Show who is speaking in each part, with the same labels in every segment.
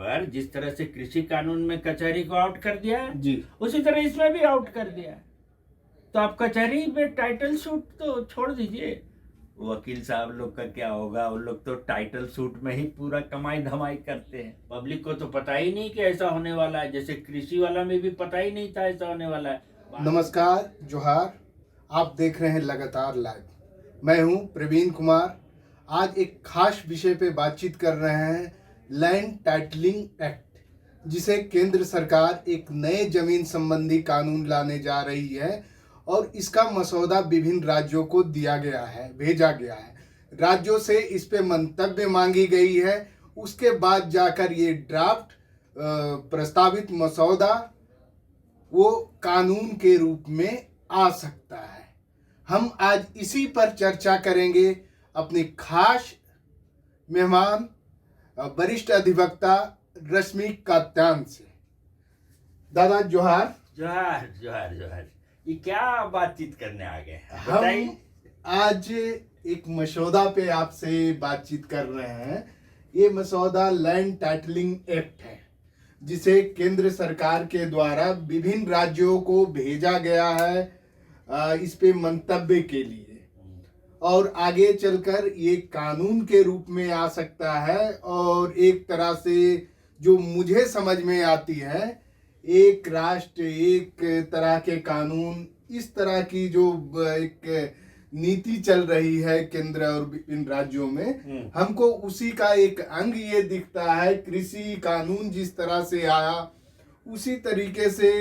Speaker 1: पर जिस तरह से कृषि कानून में कचहरी को आउट कर दिया है
Speaker 2: जी,
Speaker 1: उसी तरह इसमें भी आउट कर दिया है। तो आप कचहरी में टाइटल सूट तो छोड़ दीजिए, वकील साहब लोग का क्या होगा, उन लोग तो टाइटल सूट में ही पूरा कमाई धमाई करते हैं। पब्लिक को तो पता ही नहीं कि ऐसा होने वाला है, जैसे कृषि वाला में भी पता ही नहीं था ऐसा होने वाला है।
Speaker 2: नमस्कार, जोहार। आप देख रहे हैं लगातार लाइव। मैं हूं प्रवीण कुमार। आज एक खास विषय पे बातचीत कर रहे हैं, लैंड टाइटलिंग एक्ट, जिसे केंद्र सरकार एक नए जमीन संबंधी कानून लाने जा रही है और इसका मसौदा विभिन्न राज्यों को दिया गया है, भेजा गया है। राज्यों से इस पे मंतव्य मांगी गई है, उसके बाद जाकर ये ड्राफ्ट प्रस्तावित मसौदा वो कानून के रूप में आ सकता है। हम आज इसी पर चर्चा करेंगे अपनी खास मेहमान वरिष्ठ अधिवक्ता रश्मि कात्यान से। दादा जोहार।
Speaker 1: जोहार जोहार जोहार। ये क्या बातचीत करने आ गए हैं,
Speaker 2: हम
Speaker 1: बताइए।
Speaker 2: आज एक मसौदा पे आपसे बातचीत कर रहे हैं। ये मसौदा लैंड टाइटलिंग एक्ट है, जिसे केंद्र सरकार के द्वारा विभिन्न राज्यों को भेजा गया है इस पे मंतव्य के लिए, और आगे चलकर ये कानून के रूप में आ सकता है। और एक तरह से जो मुझे समझ में आती है, एक राष्ट्र एक तरह के कानून, इस तरह की जो एक नीति चल रही है केंद्र और विभिन्न राज्यों में, हमको उसी का एक अंग ये दिखता है। कृषि कानून जिस तरह से आया उसी तरीके से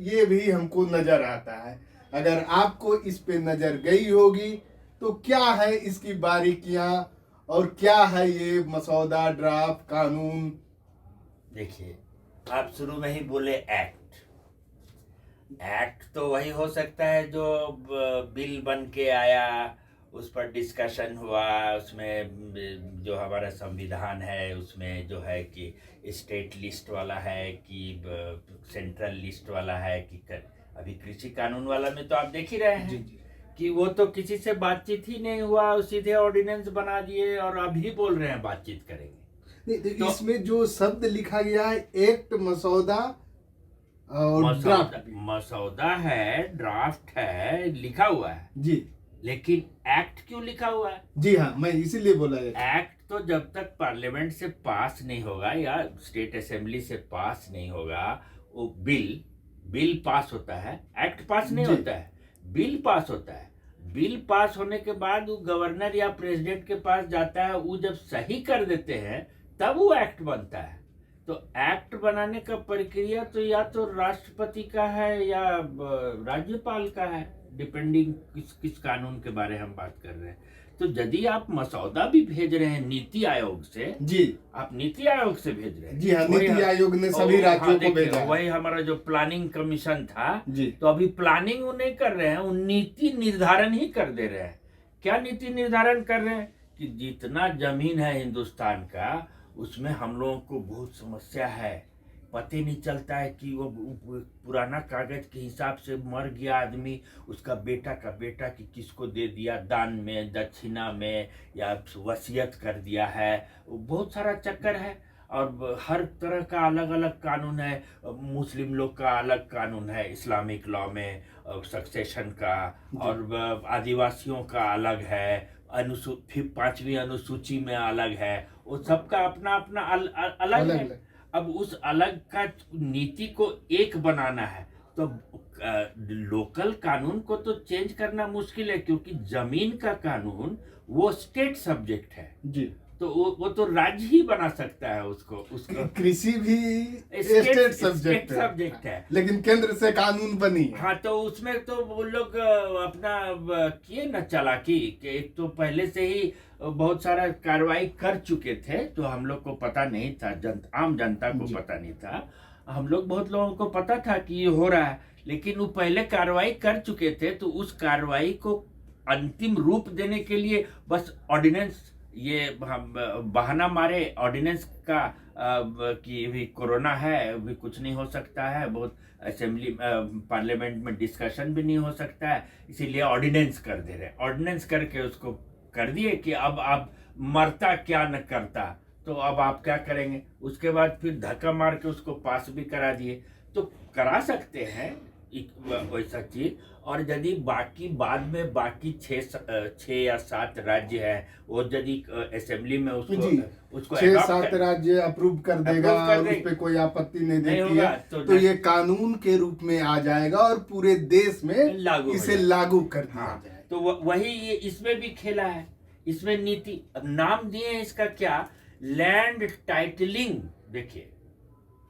Speaker 2: ये भी हमको नजर आता है। अगर आपको इस पे नजर गई होगी तो क्या है इसकी बारीकियां और क्या है ये मसौदा, ड्राफ्ट, कानून?
Speaker 1: देखिए, आप शुरू में ही बोले एक्ट। एक्ट तो वही हो सकता है जो बिल बन के आया, उस पर डिस्कशन हुआ, उसमें जो हमारा संविधान है उसमें जो है कि स्टेट लिस्ट वाला है कि सेंट्रल लिस्ट वाला है कि अभी कृषि कानून वाला में तो आप देख ही रहे हैं
Speaker 2: जी जी।
Speaker 1: कि वो तो किसी से बातचीत ही नहीं हुआ, सीधे ऑर्डिनेंस बना दिए और अभी बोल रहे हैं बातचीत करेंगे।
Speaker 2: नहीं,
Speaker 1: तो
Speaker 2: इसमें जो शब्द लिखा गया है एक्ट, मसौदा और ड्राफ्ट।
Speaker 1: मसौदा है, ड्राफ्ट है, लिखा हुआ है
Speaker 2: जी
Speaker 1: लेकिन एक्ट क्यों लिखा हुआ है?
Speaker 2: जी हाँ, मैं इसीलिए बोला है।
Speaker 1: एक्ट तो जब तक पार्लियामेंट से पास नहीं होगा या स्टेट असेंबली से पास नहीं होगा, वो बिल पास होता है, एक्ट पास नहीं होता है, बिल पास होता है। बिल पास होने के बाद वो गवर्नर या प्रेसिडेंट के पास जाता है, वो जब सही कर देते हैं तब वो एक्ट बनता है। तो एक्ट बनाने का प्रक्रिया तो या तो राष्ट्रपति का है या राज्यपाल का है, डिपेंडिंग किस कानून के बारे में हम बात कर रहे हैं। तो यदि आप मसौदा भी भेज रहे हैं नीति आयोग से,
Speaker 2: जी
Speaker 1: आप नीति आयोग से भेज रहे हैं।
Speaker 2: जी हाँ, नीति आयोग ने सभी राज्यों को भेजा है।
Speaker 1: वही हमारा जो प्लानिंग कमीशन था
Speaker 2: जी।
Speaker 1: तो अभी प्लानिंग वो नहीं कर रहे हैं, वो नीति निर्धारण ही कर दे रहे हैं। क्या नीति निर्धारण कर रहे हैं कि जितना जमीन है हिंदुस्तान का, उसमें हम लोगों को बहुत समस्या है, पता नहीं चलता है कि वो पुराना कागज के हिसाब से मर गया आदमी, उसका बेटा का बेटा कि किसको दे दिया दान में, दक्षिणा में, या वसीयत कर दिया है। बहुत सारा चक्कर है और हर तरह का अलग अलग कानून है। मुस्लिम लोग का अलग कानून है इस्लामिक लॉ में, सक्सेशन का, और आदिवासियों का अलग है, फिर 5वीं अनुसूची में अलग है। वो सबका अपना अपना अलग है। अब उस अलग का नीति को एक बनाना है तो लोकल कानून को तो चेंज करना मुश्किल है, क्योंकि जमीन का कानून वो स्टेट सब्जेक्ट है।
Speaker 2: जी,
Speaker 1: तो वो तो राज्य ही बना सकता है उसको
Speaker 2: कृषि भी स्टेट सब्जेक्ट है, लेकिन केंद्र से कानून बनी है।
Speaker 1: हाँ, तो उसमें तो वो लोग अपना किए न चालाकी कि एक तो पहले से ही बहुत सारा कार्रवाई कर चुके थे, तो हम लोग को पता नहीं था, आम जनता को पता नहीं था। हम लोग बहुत लोगों को पता था कि ये हो रहा है, लेकिन वो पहले कार्रवाई कर चुके थे। तो उस कार्रवाई को अंतिम रूप देने के लिए बस ऑर्डिनेंस, ये हम बहाना मारे ऑर्डिनेंस का कि भी कोरोना है, भी कुछ नहीं हो सकता है, बहुत असेंबली पार्लियामेंट में डिस्कशन भी नहीं हो सकता है, इसीलिए ऑर्डिनेंस कर दे रहे हैं। ऑर्डिनेंस करके उसको कर दिए कि अब मरता क्या न करता, तो अब आप क्या करेंगे? उसके बाद फिर धक्का मार के उसको पास भी करा दिए। तो करा सकते हैं वैसा चीज। और यदि बाकी बाद में बाकी 6 या 7 राज्य है, वो यदि असेंबली में
Speaker 2: जी,
Speaker 1: उसको
Speaker 2: 6-7 राज्य अप्रूव कर देगा और उस पे कोई आपत्ति नहीं देती है तो ये कानून के रूप में आ जाएगा और पूरे देश में इसे लागू कर दिया जाएगा।
Speaker 1: तो वही ये इसमें भी खेला है। इसमें नीति, अब नाम दिए हैं इसका क्या, लैंड टाइटलिंग। देखिए,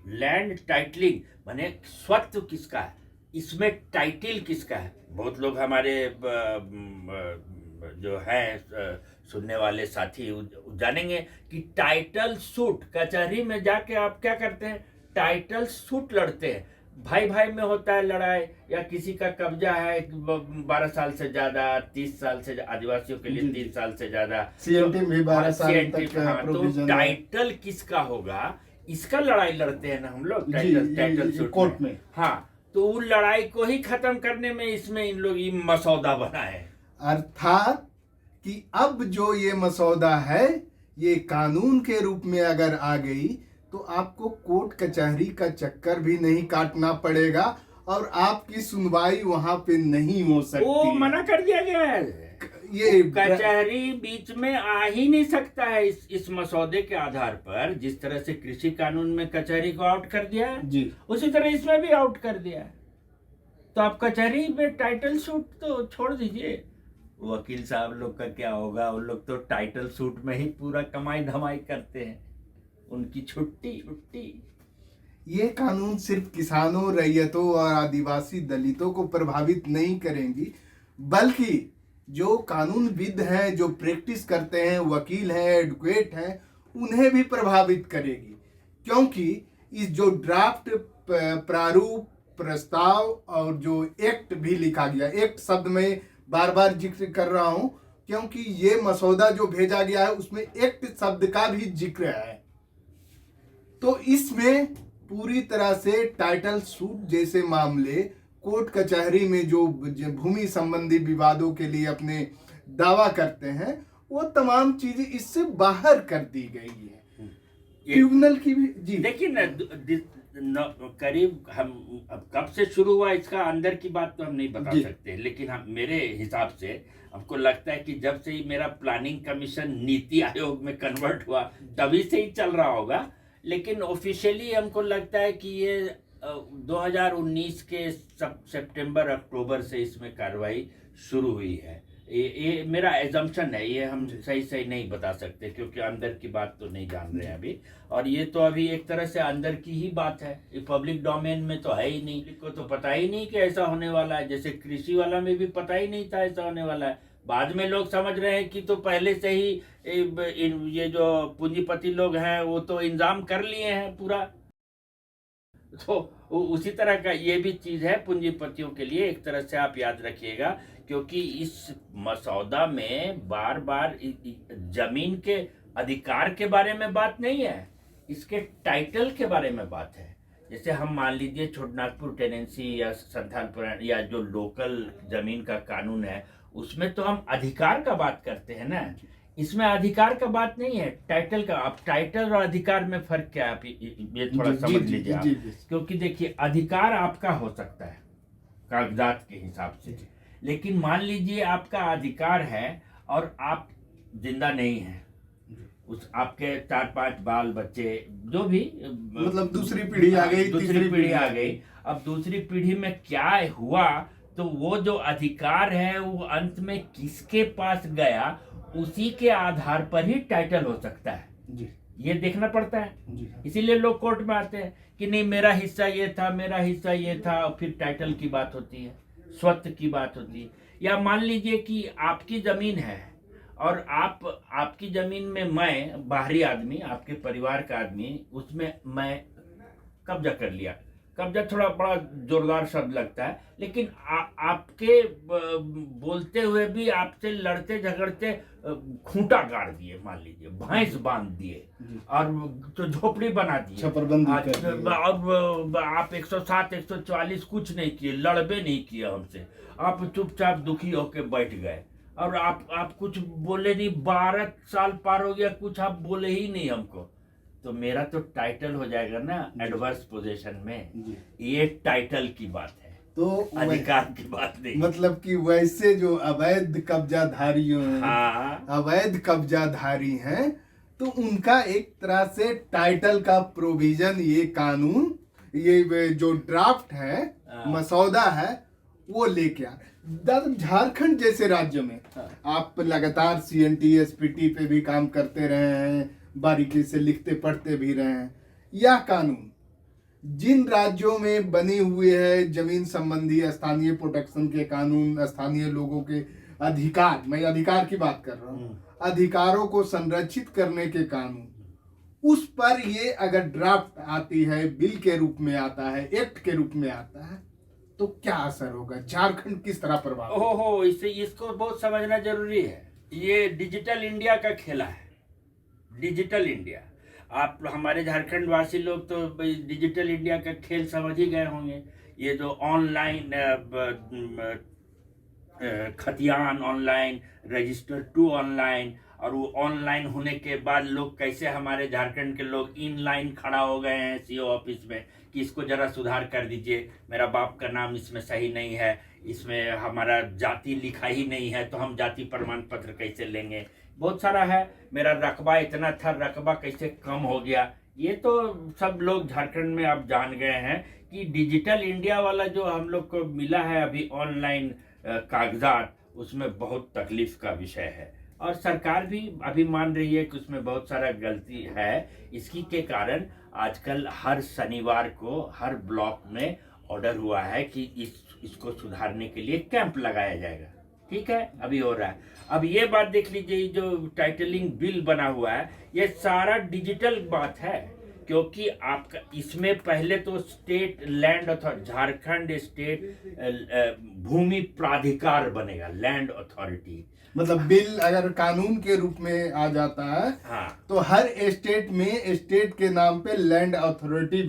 Speaker 1: लैंड टाइटलिंग माने स्वत्व किसका है, इसमें टाइटल किसका है। बहुत लोग हमारे जो है सुनने वाले साथी जानेंगे कि टाइटल सूट, कचहरी में जाके आप क्या करते हैं, टाइटल सूट लड़ते हैं। भाई भाई में होता है लड़ाई, या किसी का कब्जा है 12 साल से ज्यादा, 30 साल से, आदिवासियों के लिए 30 साल से ज्यादा,
Speaker 2: सीएनटी भी 12 साल तक
Speaker 1: तो टाइटल किसका होगा, इसका लड़ाई लड़ते हैं ना हम लोग टाइटल सूट
Speaker 2: कोर्ट में।
Speaker 1: हाँ, तो उन लड़ाई को ही खत्म करने में इसमें इन लोग ये मसौदा बनाए।
Speaker 2: अर्थात कि अब जो ये मसौदा है ये कानून के रूप में अगर आ गई तो आपको कोर्ट कचहरी का चक्कर भी नहीं काटना पड़ेगा और आपकी सुनवाई वहां पे नहीं हो सकती।
Speaker 1: वो मना कर दिया गया है, ये कचहरी बीच में आ ही नहीं सकता है। इस मसौदे के आधार पर, जिस तरह से कृषि कानून में कचहरी को आउट कर दिया है
Speaker 2: जी,
Speaker 1: उसी तरह इसमें भी आउट कर दिया है। तो आप कचहरी में टाइटल सूट तो छोड़ दीजिए, वकील साहब लोग का क्या होगा, उन लोग तो टाइटल सूट में ही पूरा कमाई धमाई करते हैं, उनकी छुट्टी।
Speaker 2: ये कानून सिर्फ किसानों, रैयतों और आदिवासी दलितों को प्रभावित नहीं करेंगी, बल्कि जो कानूनविद हैं, जो प्रैक्टिस करते हैं, वकील हैं, एडवोकेट हैं, उन्हें भी प्रभावित करेगी। क्योंकि इस जो ड्राफ्ट प्रारूप प्रस्ताव और जो एक्ट भी लिखा गया, एक्ट शब्द में बार बार जिक्र कर रहा हूं क्योंकि ये मसौदा जो भेजा गया है उसमें एक्ट शब्द का भी जिक्र है। तो इसमें पूरी तरह से टाइटल सूट जैसे मामले, कोर्ट कचहरी में जो भूमि संबंधी विवादों के लिए अपने दावा करते हैं, वो तमाम चीजें इससे बाहर कर दी गई है। ट्रिब्यूनल की भी जी
Speaker 1: देखिए ना, करीब हम अब कब से शुरू हुआ इसका अंदर की बात तो हम नहीं बता सकते, लेकिन हम मेरे हिसाब से हमको लगता है कि जब से ही मेरा प्लानिंग कमीशन नीति आयोग में कन्वर्ट हुआ तभी से ही चल रहा होगा। लेकिन ऑफिशियली हमको लगता है कि ये 2019 के सितंबर अक्टूबर से इसमें कार्रवाई शुरू हुई है। ये मेरा एजम्पशन है, ये हम सही नहीं बता सकते क्योंकि अंदर की बात तो नहीं जान रहे हैं अभी। और ये तो अभी एक तरह से अंदर की ही बात है, ये पब्लिक डोमेन में तो है ही नहीं, को तो पता ही नहीं कि ऐसा होने वाला है। जैसे कृषि वाला में भी पता ही नहीं था ऐसा होने वाला है, बाद में लोग समझ रहे हैं कि तो पहले से ही ये जो पूंजीपति लोग हैं वो तो इंतजाम कर लिए हैं पूरा। तो उसी तरह का ये भी चीज है पूंजीपतियों के लिए, एक तरह से आप याद रखिएगा, क्योंकि इस मसौदा में बार बार जमीन के अधिकार के बारे में बात नहीं है, इसके टाइटल के बारे में बात है। जैसे हम मान लीजिए छोटनागपुर टेनेंसी या संथालपुर या जो लोकल जमीन का कानून है उसमें तो हम अधिकार का बात करते हैं ना, इसमें अधिकार का बात नहीं है, टाइटल का। आप टाइटल और अधिकार में फर्क क्या है आप ये थोड़ा समझ लीजिए आप। क्योंकि देखिए अधिकार आपका हो सकता है कागजात के हिसाब से, लेकिन मान लीजिए आपका अधिकार है और आप जिंदा नहीं हैं, उस आपके 4-5 बाल बच्चे जो भी
Speaker 2: मतलब दूसरी पीढ़ी आ गई,
Speaker 1: दूसरी पीढ़ी आ गई। अब दूसरी पीढ़ी में क्या हुआ तो वो जो अधिकार है वो अंत में किसके पास गया उसी के आधार पर ही टाइटल हो सकता है
Speaker 2: जी।
Speaker 1: ये देखना पड़ता है
Speaker 2: जी।
Speaker 1: इसीलिए लोग कोर्ट में आते हैं कि नहीं मेरा हिस्सा ये था, मेरा हिस्सा ये था, और फिर टाइटल की बात होती है, स्वत्व की बात होती है। या मान लीजिए कि आपकी जमीन है और आपकी जमीन में मैं बाहरी आदमी, आपके परिवार का आदमी, उसमें मैं कब्जा कर लिया। कब्जा थोड़ा बड़ा जोरदार शब्द लगता है, लेकिन आपके बोलते हुए भी आपसे लड़ते झगड़ते खूंटा गाड़ दिए, मान लीजिए भैंस बांध दिए और तो झोपड़ी बना दी,
Speaker 2: छपरबंदी कर दी।
Speaker 1: अब आप 107 144 कुछ नहीं किए, लड़बे नहीं किए हमसे, आप चुपचाप दुखी होके बैठ गए। और आप कुछ बोले नहीं, 12 साल पार हो गया, कुछ आप बोले ही नहीं हमको, तो मेरा तो टाइटल हो जाएगा ना एडवर्स पोजीशन में।
Speaker 2: जी।
Speaker 1: ये टाइटल की बात है,
Speaker 2: तो
Speaker 1: अधिकार की बात नहीं।
Speaker 2: मतलब कि वैसे जो अवैध कब्जाधारियों
Speaker 1: हाँ
Speaker 2: अवैध कब्जाधारी हैं, तो उनका एक तरह से टाइटल का प्रोविजन ये कानून, ये जो ड्राफ्ट है,
Speaker 1: हाँ।
Speaker 2: मसौदा है, वो लेके आ झारखंड जैसे राज्य में
Speaker 1: हाँ।
Speaker 2: आप लगातार सीएनटी एसपीटी पे भी काम करते रहे हैं, बारीकी से लिखते पढ़ते भी रहे हैं। यह कानून जिन राज्यों में बनी हुई है, जमीन संबंधी स्थानीय प्रोटेक्शन के कानून, स्थानीय लोगों के अधिकार, मैं अधिकार की बात कर रहा हूँ, अधिकारों को संरक्षित करने के कानून, उस पर ये अगर ड्राफ्ट आती है, बिल के रूप में आता है, एक्ट के रूप में आता है, तो क्या असर होगा, झारखंड किस तरह प्रभावित?
Speaker 1: ओहो, इसको बहुत समझना जरूरी है। ये डिजिटल इंडिया का खेला है, डिजिटल इंडिया। आप हमारे झारखंड वासी लोग तो डिजिटल इंडिया का खेल समझ ही गए होंगे। ये जो ऑनलाइन खतियान ऑनलाइन, रजिस्टर टू ऑनलाइन, और वो ऑनलाइन होने के बाद लोग कैसे, हमारे झारखंड के लोग इन लाइन खड़ा हो गए हैं सीओ ऑफिस में कि इसको जरा सुधार कर दीजिए, मेरा बाप का नाम इसमें सही नहीं है, इसमें हमारा जाति लिखा ही नहीं है, तो हम जाति प्रमाण पत्र कैसे लेंगे, बहुत सारा है, मेरा रकबा इतना था, रकबा कैसे कम हो गया। ये तो सब लोग झारखंड में अब जान गए हैं कि डिजिटल इंडिया वाला जो हम लोग को मिला है अभी ऑनलाइन कागजात, उसमें बहुत तकलीफ का विषय है, और सरकार भी अभी मान रही है कि उसमें बहुत सारा गलती है। इसकी के कारण आजकल हर शनिवार को हर ब्लॉक में ऑर्डर हुआ है कि इसको सुधारने के लिए कैंप लगाया जाएगा। ठीक है, अभी हो रहा है। अब ये बात देख लीजिए, जो टाइटलिंग बिल बना हुआ है, ये सारा डिजिटल बात है, क्योंकि आपका इसमें पहले तो state land authority, Jharkhand state भूमि प्राधिकार बनेगा, लैंड अथॉरिटी।
Speaker 2: मतलब बिल अगर कानून के रूप में आ जाता है,
Speaker 1: हाँ,
Speaker 2: तो हर स्टेट में स्टेट के नाम पे लैंड अथॉरिटी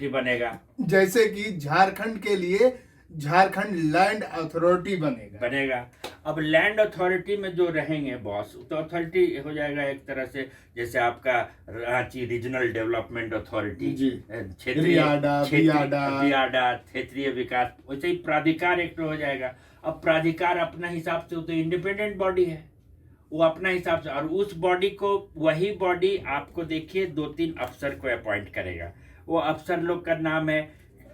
Speaker 2: बनेगा। जैसे कि झारखंड के लिए झारखंड लैंड अथॉरिटी बनेगा।
Speaker 1: अब लैंड अथॉरिटी में जो रहेंगे बॉस, तो अथॉरिटी हो जाएगा एक तरह से, जैसे आपका रांची रीजनल डेवलपमेंट अथॉरिटी, क्षेत्रीय क्षेत्रीय विकास, वैसे ही प्राधिकार एक हो जाएगा। अब प्राधिकार अपना हिसाब से, वो तो इंडिपेंडेंट बॉडी है, वो अपना हिसाब से, और उस बॉडी को, वही बॉडी आपको देखिए 2-3 अफसर को अपॉइंट करेगा। वो अफसर लोग का नाम है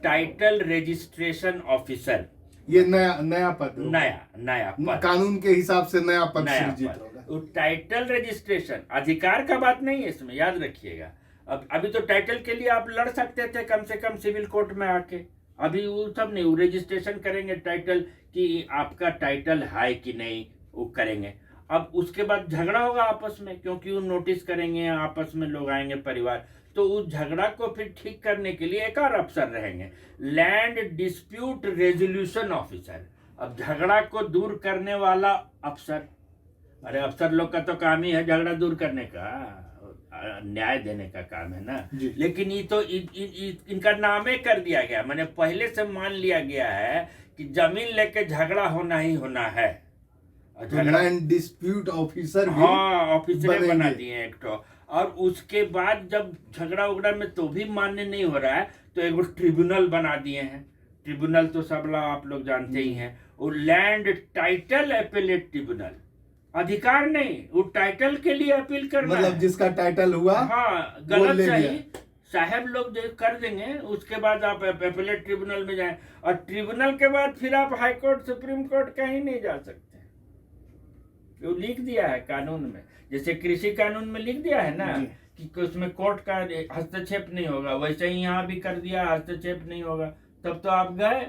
Speaker 1: टाइटल रजिस्ट्रेशन ऑफिसर।
Speaker 2: ये नया पद,
Speaker 1: नया पद,
Speaker 2: कानून के हिसाब से नया पद सृजित होगा।
Speaker 1: वो टाइटल रजिस्ट्रेशन, अधिकार का बात नहीं है इसमें, याद रखिएगा। अब अभी तो टाइटल के लिए आप लड़ सकते थे कम से कम सिविल कोर्ट में आके, अभी वो सब नहीं, वो रजिस्ट्रेशन करेंगे टाइटल कि आपका टाइटल है कि नहीं, वो करेंगे। अब उसके बाद झगड़ा होगा आपस में, क्योंकि वो नोटिस करेंगे, आपस में लोग आएंगे परिवार, तो उस झगड़ा को फिर ठीक करने के लिए एक और अफसर रहेंगे, लैंड डिस्प्यूट रेजोल्यूशन ऑफिसर। अब झगड़ा को दूर करने वाला अफसर, अरे अफसर लोग का तो काम ही है झगड़ा दूर करने का, न्याय देने का काम है ना। लेकिन ये तो इनका नामे कर दिया गया, मैंने पहले से मान लिया गया है कि जमीन लेके झगड़ा होना ही होना है।
Speaker 2: लैंड डिस्प्यूट ऑफिसर,
Speaker 1: हाँ, ऑफिसर बना दिए एक तो। और उसके बाद जब झगड़ा उगड़ा में तो भी मान्य नहीं हो रहा है, तो एक ट्रिब्यूनल बना दिए हैं। ट्रिब्यूनल तो सब आप लोग जानते ही हैं, वो लैंड टाइटल अपीलेट ट्रिब्यूनल। अधिकार नहीं, वो टाइटल के लिए अपील करना,
Speaker 2: मतलब जिसका टाइटल हुआ,
Speaker 1: हाँ, गलत सही साहब लोग जो कर देंगे, उसके बाद आप अपीलेट ट्रिब्यूनल में जाएं, और ट्रिब्यूनल के बाद फिर आप हाई कोर्ट, सुप्रीम कोर्ट कहीं नहीं जा सकते। वो लिख दिया है कानून में, जैसे कृषि कानून में लिख दिया है ना कि उसमें कोर्ट का हस्तक्षेप नहीं होगा, वैसे ही यहाँ भी कर दिया, हस्तक्षेप नहीं होगा। तब तो आप गए,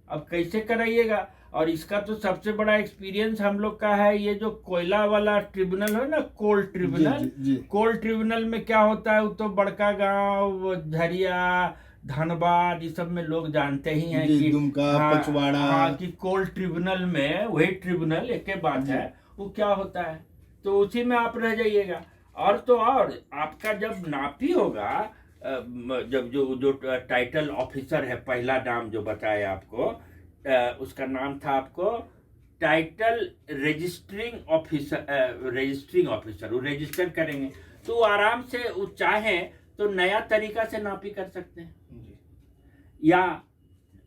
Speaker 1: अब कैसे कराइएगा। और इसका तो सबसे बड़ा एक्सपीरियंस हम लोग का है, ये जो कोयला वाला ट्रिब्यूनल है ना, कोल ट्रिब्यूनल। कोल ट्रिब्यूनल में क्या होता है, वो तो बड़का गांव, झरिया, धनबाद, ये सब में लोग जानते ही हैं कि
Speaker 2: पचवाड़ा,
Speaker 1: हाँ, कि कोल ट्रिब्यूनल में, वही ट्रिब्यूनल एक के बात है, वो क्या होता है, तो उसी में आप रह जाइएगा। और तो और आपका जब नापी होगा, जब जो टाइटल ऑफिसर है, पहला नाम जो बताया आपको, उसका नाम था आपको टाइटल रजिस्ट्रिंग ऑफिसर वो रजिस्टर करेंगे, तो आराम से वो चाहे तो नया तरीका से नापी कर सकते हैं। या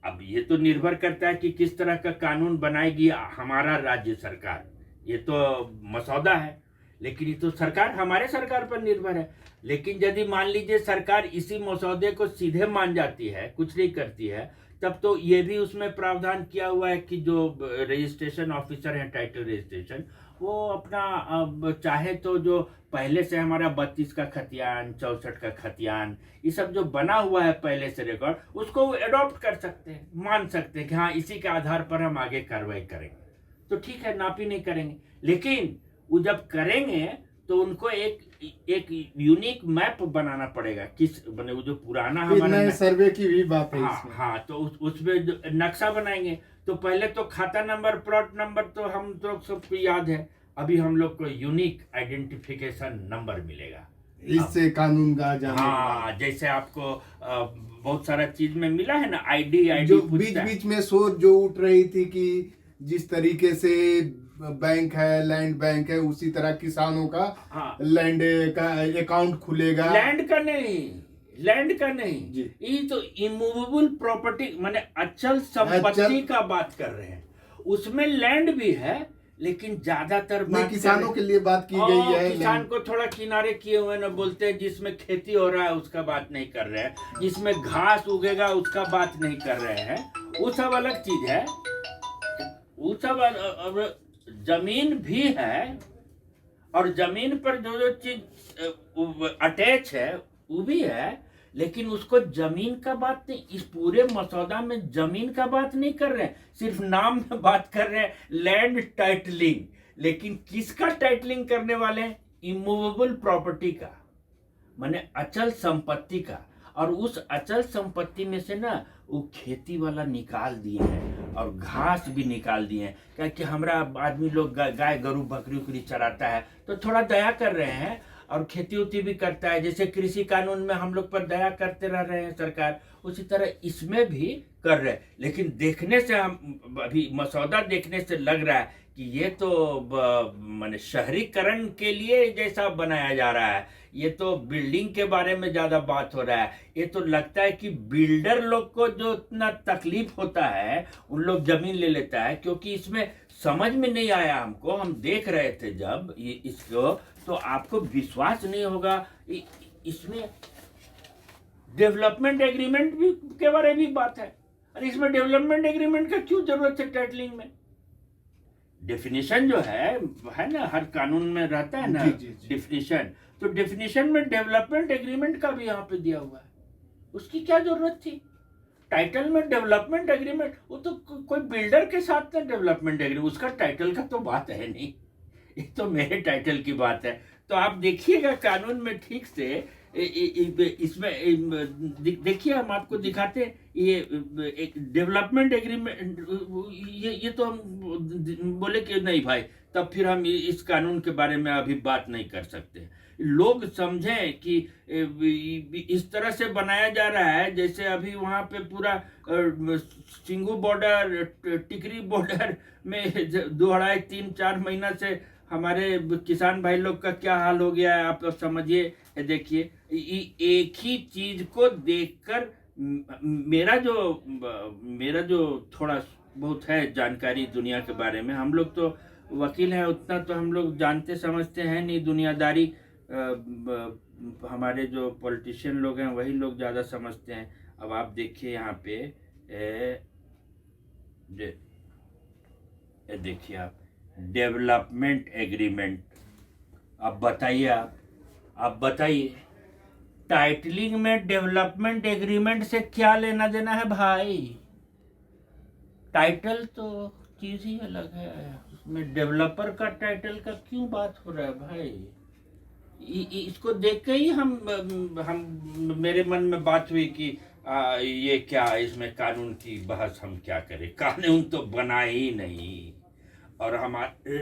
Speaker 1: अब ये तो निर्भर करता है कि किस तरह का कानून बनाएगी हमारा राज्य सरकार, ये तो मसौदा है, लेकिन ये तो सरकार हमारे सरकार पर निर्भर है। लेकिन यदि मान लीजिए सरकार इसी मसौदे को सीधे मान जाती है, कुछ नहीं करती है, तब तो ये भी उसमें प्रावधान किया हुआ है कि जो रजिस्ट्रेशन ऑफिसर हैं टाइटल रजिस्ट्रेशन, वो अपना अब चाहे तो जो पहले से हमारा 32 का खतियान, 64 का खतियान, ये सब जो बना हुआ है पहले से रिकॉर्ड, उसको वो एडॉप्ट कर सकते हैं, मान सकते हैं कि हाँ इसी के आधार पर हम आगे कार्रवाई करेंगे, तो ठीक है नापी नहीं करेंगे। लेकिन वो जब करेंगे तो उनको एक यूनिक मैप बनाना पड़ेगा, किस बने वो जो पुराना हमारा
Speaker 2: सर्वे की भी बात है
Speaker 1: हाँ
Speaker 2: इसमें।
Speaker 1: हाँ, तो उसमें नक्शा बनाएंगे, तो पहले तो खाता नंबर, प्लॉट नंबर तो हम तो सबको याद है, अभी हम लोग को यूनिक आइडेंटिफिकेशन नंबर मिलेगा,
Speaker 2: इससे कानून का जाने
Speaker 1: हाँ जैसे आपको बहुत सारा चीज में मिला है ना, आईडी
Speaker 2: जो बीच बीच में सोच जो उठ रही थी कि जिस तरीके से बैंक है, लैंड बैंक है, उसी तरह किसानों का लैंड का अकाउंट खुलेगा।
Speaker 1: लैंड का नहीं
Speaker 2: जी।
Speaker 1: ये तो इमूवेबल प्रॉपर्टी माने अचल संपत्ति का बात कर रहे हैं, उसमें लैंड भी है, लेकिन ज्यादातर बात
Speaker 2: किसानों के लिए बात की गई है।
Speaker 1: किसान को थोड़ा किनारे किए हुए ना बोलते हैं, जिसमें खेती हो रहा है उसका बात नहीं कर रहे हैं, जिसमें घास उगेगा उसका बात नहीं कर रहे हैं, वो सब अलग चीज है। वो सब जमीन भी है, और जमीन पर जो जो चीज अटैच है वो भी है, लेकिन उसको जमीन का बात नहीं, इस पूरे मसौदा में जमीन का बात नहीं कर रहे हैं, सिर्फ नाम में बात कर रहे हैं लैंड टाइटलिंग। लेकिन किसका टाइटलिंग करने वाले हैं? इमूवेबल प्रॉपर्टी का, माने अचल संपत्ति का। और उस अचल संपत्ति में से ना वो खेती वाला निकाल दिए हैं और घास भी निकाल दिए हैं, क्योंकि हमारा आदमी लोग गाय गरू बकरी उकरी चराता है, तो थोड़ा दया कर रहे हैं और खेती उती भी करता है। जैसे कृषि कानून में हम लोग पर दया करते रह रहे हैं सरकार, उसी तरह इसमें भी कर रहे हैं। लेकिन देखने से हम अभी मसौदा देखने से लग रहा है कि ये तो माने शहरीकरण के लिए जैसा बनाया जा रहा है, ये तो बिल्डिंग के बारे में ज्यादा बात हो रहा है। ये तो लगता है कि बिल्डर लोग को जो इतना तकलीफ होता है उन लोग जमीन ले लेता है, क्योंकि इसमें समझ में नहीं आया हमको, हम देख रहे थे जब ये इसको, तो आपको विश्वास नहीं होगा, इसमें डेवलपमेंट एग्रीमेंट भी के बारे में भी बात है। अरे इसमें डेवलपमेंट एग्रीमेंट का क्यों जरूरत है टाइटलिंग में? डेफिनेशन जो है ना, हर कानून में रहता है ना डेफिनेशन, तो डेफिनेशन में डेवलपमेंट एग्रीमेंट का भी यहाँ पे दिया हुआ है, उसकी क्या जरूरत थी? टाइटल में डेवलपमेंट एग्रीमेंट, वो तो कोई बिल्डर के साथ ना डेवलपमेंट एग्रीमेंट, उसका टाइटल का तो बात है नहीं, ये तो मेरे टाइटल की बात है। तो आप देखिएगा कानून में ठीक से, इसमें देखिए हम आपको दिखाते हैं, ये एक डेवलपमेंट एग्रीमेंट, ये तो हम बोले कि नहीं भाई, तब फिर हम इस कानून के बारे में अभी बात नहीं कर सकते। लोग समझें कि इस तरह से बनाया जा रहा है जैसे अभी वहाँ पे पूरा सिंगू बॉर्डर, टिकरी बॉर्डर में 2, 2.5, 3, 4 महीना से हमारे किसान भाई लोग का क्या हाल हो गया है, आप समझिए। देखिए एक ही चीज को देखकर मेरा जो थोड़ा बहुत है जानकारी दुनिया के बारे में, हम लोग तो वकील हैं, उतना तो हम लोग जानते समझते हैं नहीं, दुनियादारी हमारे जो पॉलिटिशियन लोग हैं वही लोग ज़्यादा समझते हैं। अब आप देखिए यहाँ पे देखिए आप डेवलपमेंट एग्रीमेंट, अब बताइए आप बताइए टाइटलिंग में डेवलपमेंट एग्रीमेंट से क्या लेना देना है भाई? टाइटल तो चीज ही अलग है, उसमें डेवलपर का टाइटल का क्यों बात हो रहा है भाई? इसको देख के ही हम मेरे मन में बात हुई कि ये क्या, इसमें कानून की बहस हम क्या करें, कानून तो बना ही नहीं। और हमारे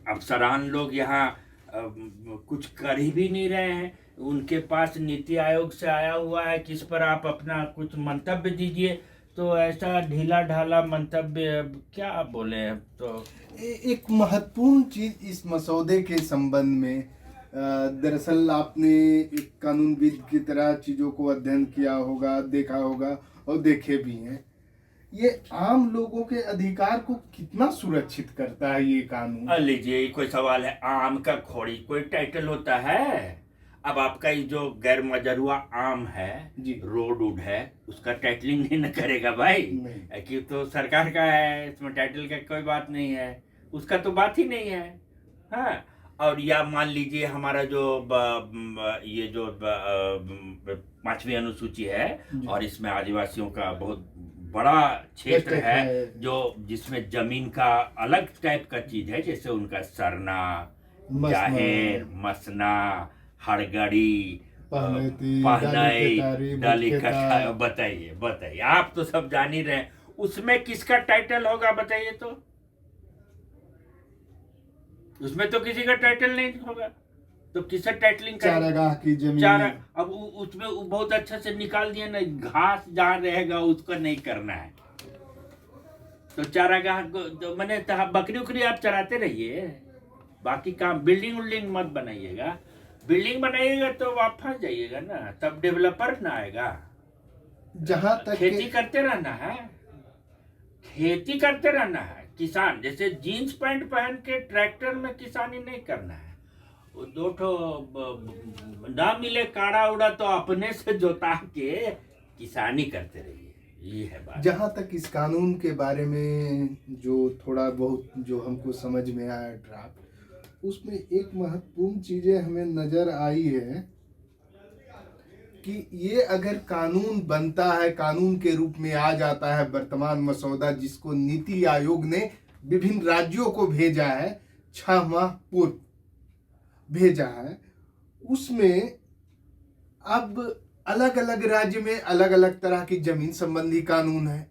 Speaker 1: अफसरान लोग यहाँ कुछ कर ही भी नहीं रहे हैं, उनके पास नीति आयोग से आया हुआ है कि इस पर आप अपना कुछ मंतव्य दीजिए, तो ऐसा ढीला ढाला मंतव्य अब क्या बोले अब तो।
Speaker 2: एक महत्वपूर्ण चीज इस मसौदे के संबंध में, दरअसल आपने एक कानूनविद की तरह चीजों को अध्ययन किया होगा, देखा होगा और देखे भी हैं। ये आम लोगों के अधिकार को कितना सुरक्षित करता है ये कानून?
Speaker 1: लीजिए, ये कोई सवाल है? आम का खोड़ी कोई टाइटल होता है? अब आपका ये जो गैर मजरुआ आम है
Speaker 2: जी।
Speaker 1: रोड वुड है, उसका टाइटलिंग नहीं न करेगा भाई।
Speaker 2: नहीं।
Speaker 1: कि तो सरकार का है, इसमें टाइटल का कोई बात नहीं है, उसका तो बात ही नहीं है। हाँ, और या मान लीजिए हमारा जो ये जो 5वीं अनुसूची है
Speaker 2: जी।
Speaker 1: और इसमें आदिवासियों का बहुत बड़ा क्षेत्र है, जो जिसमें जमीन का अलग टाइप का चीज है, जैसे उनका सरना, जाहेर, मसना, हड़गड़ी, पहनाई, डाली कटाई। बताइए बताइए, आप तो सब जान ही रहे हैं, उसमें किसका टाइटल होगा बताइए तो? उसमें तो किसी का टाइटल नहीं होगा, तो किसका टाइटलिंग
Speaker 2: चारागाह की जमीन।
Speaker 1: अब उसमें बहुत अच्छा से निकाल दिया ना, घास जहाँ रहेगा उसको नहीं करना है। तो चारागाह तो मैंने बकरी उकरी आप चराते रहिए, बाकी काम बिल्डिंग उल्डिंग मत बनाइएगा। बिल्डिंग बनाइएगा तो आप फंस जाइएगा ना, तब डेवलपर ना आएगा।
Speaker 2: जहां तक
Speaker 1: खेती करते रहना है, खेती करते रहना है। किसान जैसे जीन्स पैंट पहन के ट्रैक्टर में किसानी नहीं करना है। वो दो ठो ना मिले काड़ा उड़ा तो अपने से जोता के किसानी करते रहिए, ये है बात।
Speaker 2: जहां तक इस कानून के बारे में जो थोड़ा बहुत जो हमको समझ में आया ड्राफ्ट, उसमें एक महत्वपूर्ण चीजें हमें नजर आई है कि ये अगर कानून बनता है, कानून के रूप में आ जाता है वर्तमान मसौदा, जिसको नीति आयोग ने विभिन्न राज्यों को भेजा है, 6 माह पूर्व भेजा है, उसमें अब अलग अलग राज्य में अलग अलग तरह की जमीन संबंधी कानून है।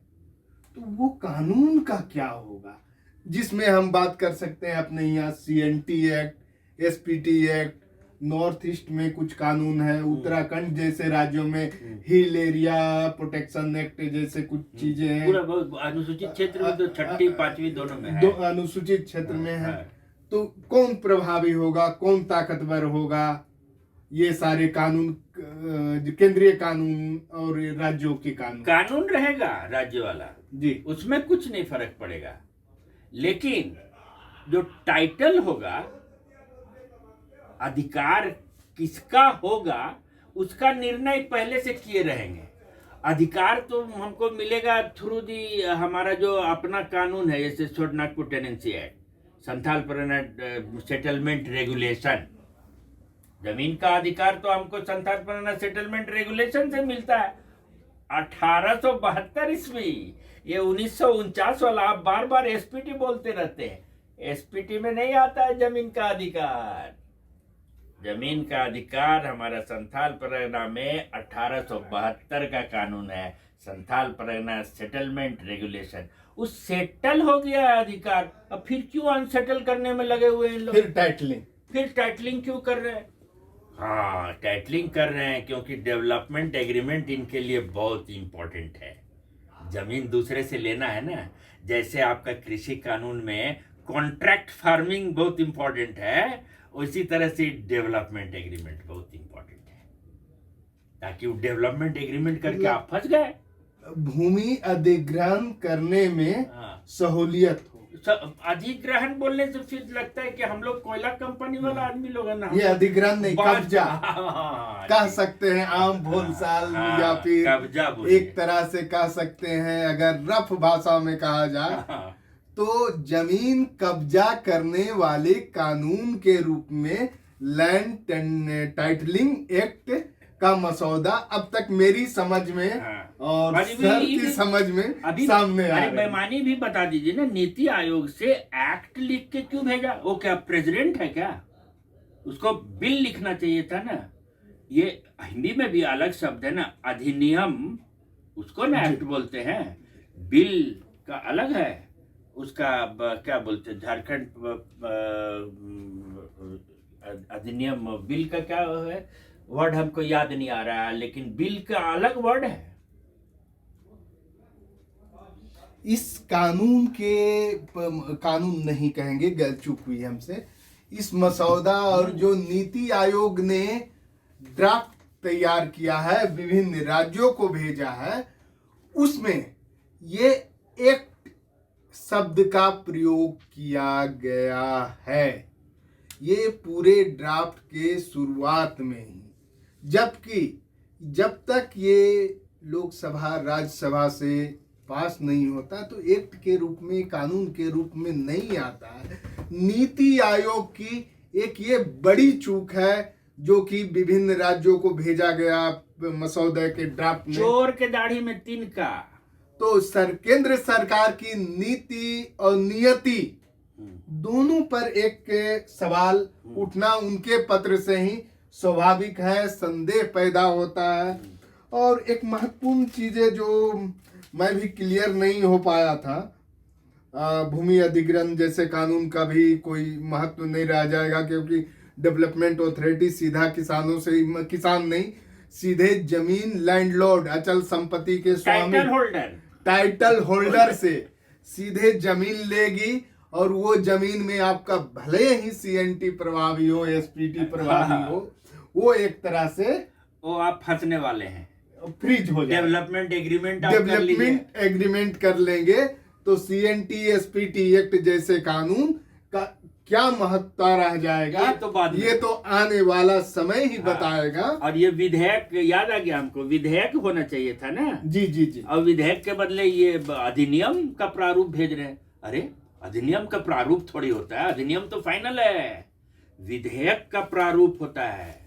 Speaker 2: तो वो कानून का क्या होगा, जिसमें हम बात कर सकते हैं अपने यहाँ CNT act, SPT act, north east में कुछ कानून है, उत्तराखंड जैसे राज्यों में हिल एरिया प्रोटेक्शन एक्ट जैसे कुछ चीजें हैं।
Speaker 1: पूरा अनुसूचित क्षेत्र में तो 6ठी 5वीं दोनों में है।
Speaker 2: दो अनुसूचित क्षेत्र में है। तो कौन प्रभावी होगा, कौन ताकतवर होगा? ये सारे कानून, केंद्रीय कानून और राज्यों के कानून
Speaker 1: रहेगा राज्य वाला
Speaker 2: जी,
Speaker 1: उसमें कुछ नहीं फर्क पड़ेगा। लेकिन जो टाइटल होगा, अधिकार किसका होगा, उसका निर्णय पहले से किए रहेंगे। अधिकार तो हमको मिलेगा थ्रू दी हमारा जो अपना कानून है, जैसे छोट Nagpur tenancy act, Santhal Pargana settlement regulation. जमीन का अधिकार तो हमको संथाल परगना सेटलमेंट रेगुलेशन से मिलता है 1872 ईस्वी। ये 1949 वाला, आप बार बार SPT बोलते रहते हैं, SPT में नहीं आता है जमीन का अधिकार। जमीन का अधिकार हमारा संथाल परगना में 1872 का कानून है, संथाल परगना सेटलमेंट रेगुलेशन। उस सेटल हो गया है अधिकार, अब फिर क्यों अनसेटल करने में लगे हुए हैं लोग? फिर टाइटलिंग क्यों कर रहे हैं? हाँ, टाइटलिंग कर रहे हैं क्योंकि डेवलपमेंट एग्रीमेंट इनके लिए बहुत इंपॉर्टेंट है। जमीन दूसरे से लेना है ना, जैसे आपका कृषि कानून में कॉन्ट्रैक्ट फार्मिंग बहुत इंपॉर्टेंट है, उसी तरह से डेवलपमेंट एग्रीमेंट बहुत इंपॉर्टेंट है, ताकि वो डेवलपमेंट एग्रीमेंट करके आप फंस गए,
Speaker 2: भूमि अधिग्रहण करने में सहूलियत हो।
Speaker 1: अधिग्रहण बोलने से फिर लगता है कि हम लोग कोयला कंपनी वाला आदमी लोग है ना।
Speaker 2: ये अधिग्रहण नहीं, कब्जा कह सकते हैं आम भोलसाल, या फिर कब्जा एक तरह से कह सकते हैं, अगर रफ भाषा में कहा जाए तो जमीन कब्जा करने वाले कानून के रूप में लैंड टाइटलिंग एक्ट का मसौदा अब तक मेरी समझ में और सर की समझ में सामने आ रहा है।
Speaker 1: बेईमानी भी बता दीजिए ना, नीति आयोग से एक्ट लिख के क्यों भेजा? वो क्या प्रेसिडेंट है क्या? उसको बिल लिखना चाहिए था ना। ये हिंदी में भी अलग शब्द है ना, अधिनियम, उसको ना एक्ट बोलते हैं, बिल का अलग है। उसका क्या बोलते हैं, झारखंड अधिनियम, बिल का क्या है वर्ड हमको याद नहीं आ रहा है, लेकिन बिल का अलग वर्ड है।
Speaker 2: इस कानून के कानून नहीं कहेंगे, गलत चूक हुई हमसे, इस मसौदा और जो नीति आयोग ने ड्राफ्ट तैयार किया है, विभिन्न राज्यों को भेजा है, उसमें ये एक्ट शब्द का प्रयोग किया गया है। ये पूरे ड्राफ्ट के शुरुआत में ही, जबकि जब तक ये लोकसभा राज्यसभा से पास नहीं होता तो एक्ट के रूप में, कानून के रूप में नहीं आता है। नीति आयोग की एक ये बड़ी चूक है जो कि विभिन्न राज्यों को भेजा गया मसौदे के ड्राफ्ट में।
Speaker 1: चोर के दाढ़ी में तिनका।
Speaker 2: तो केंद्र सरकार की नीति और नियति दोनों पर एक सवाल उठना उनके पत्र से ही स्वाभाविक है, संदेह पैदा होता है। और एक महत्वपूर्ण चीजें जो मैं भी क्लियर नहीं हो पाया था, भूमि अधिग्रहण जैसे कानून का भी कोई महत्व नहीं रह जाएगा, क्योंकि डेवलपमेंट अथॉरिटी सीधा किसानों से, किसान नहीं, सीधे जमीन लैंडलॉर्ड, अचल संपत्ति के स्वामी, टाइटल होल्डर से सीधे जमीन लेगी। और वो जमीन में आपका भले ही सीएनटी प्रभावी हो, एसपीटी प्रभावी हो, वो एक तरह से
Speaker 1: वो आप फंसने वाले हैं,
Speaker 2: फ्रीज हो जाए।
Speaker 1: डेवलपमेंट एग्रीमेंट
Speaker 2: कर लेंगे तो सीएनटी एसपीटी एक्ट जैसे कानून का क्या महत्व रह जाएगा, ये तो आने वाला समय ही बताएगा।
Speaker 1: और ये विधेयक याद आ गया हमको, विधेयक होना चाहिए था ना।
Speaker 2: जी जी जी।
Speaker 1: और विधेयक के बदले ये अधिनियम का प्रारूप भेज रहे हैं। अरे अधिनियम का प्रारूप थोड़ी होता है, अधिनियम तो फाइनल है, विधेयक का प्रारूप होता है।